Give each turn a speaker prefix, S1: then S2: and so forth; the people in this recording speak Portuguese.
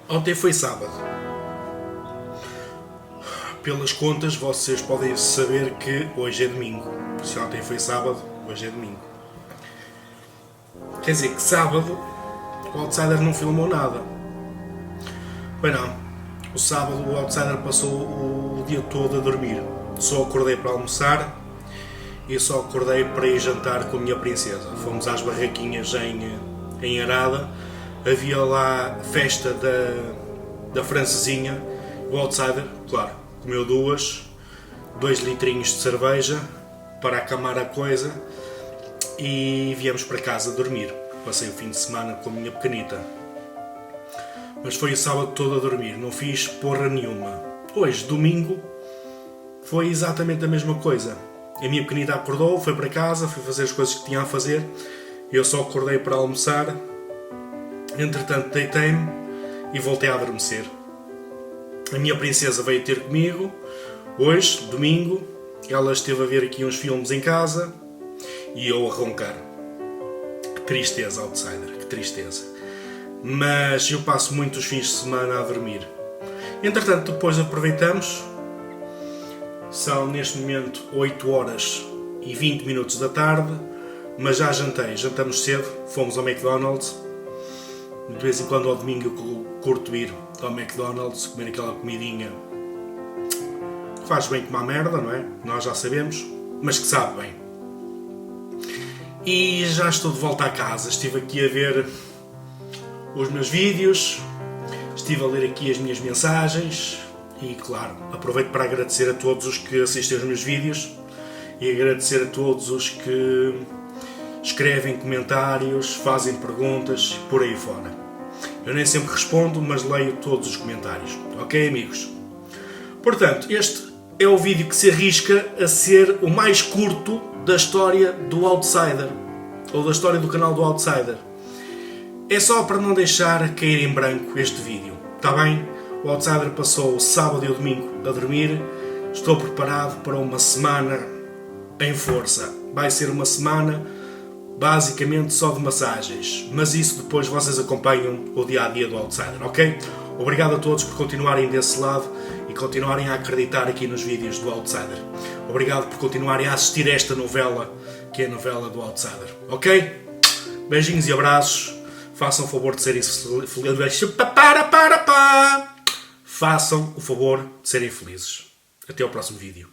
S1: Ontem foi sábado. Pelas contas, vocês podem saber que hoje é domingo. Se ontem foi sábado, hoje é domingo. Quer dizer que sábado o Outsider não filmou nada. Bem não. O sábado o Outsider passou o dia todo a dormir. Só acordei para almoçar e só acordei para ir jantar com a minha princesa. Fomos às barraquinhas em Arada. Havia lá festa da francesinha. O Outsider, claro, comeu 2 litrinhos de cerveja para acalmar a coisa e viemos para casa dormir. Passei o fim de semana com a minha pequenita. Mas foi o sábado todo a dormir, não fiz porra nenhuma. Hoje, domingo, foi exatamente a mesma coisa. A minha pequenita acordou, foi para casa, foi fazer as coisas que tinha a fazer. Eu só acordei para almoçar. Entretanto, deitei-me e voltei a adormecer. A minha princesa veio ter comigo. Hoje, domingo, ela esteve a ver aqui uns filmes em casa e eu a roncar. Que tristeza, Outsider, que tristeza. Mas eu passo muitos fins de semana a dormir. Entretanto, depois aproveitamos. São neste momento 8 horas e 20 minutos da tarde, mas já jantei. Jantamos cedo, fomos ao McDonald's. De vez em quando ao domingo eu curto ir ao McDonald's, comer aquela comidinha que faz bem como a merda, não é? Nós já sabemos, mas que sabe bem. E já estou de volta a casa. Estive aqui a ver os meus vídeos, estive a ler aqui as minhas mensagens e, claro, aproveito para agradecer a todos os que assistem aos meus vídeos e agradecer a todos os que escrevem comentários, fazem perguntas, por aí fora. Eu nem sempre respondo, mas leio todos os comentários. Ok, amigos? Portanto, este é o vídeo que se arrisca a ser o mais curto da história do Outsider, ou da história do canal do Outsider. É só para não deixar cair em branco este vídeo, está bem? O Outsider passou o sábado e o domingo a dormir. Estou preparado para uma semana em força. Vai ser uma semana basicamente só de massagens, mas isso depois vocês acompanham o dia-a-dia do Outsider, ok? Obrigado a todos por continuarem desse lado e continuarem a acreditar aqui nos vídeos do Outsider. Obrigado por continuarem a assistir a esta novela, que é a novela do Outsider, ok? Beijinhos e abraços. Façam o favor de serem felizes. Façam o favor de serem felizes. Até ao próximo vídeo.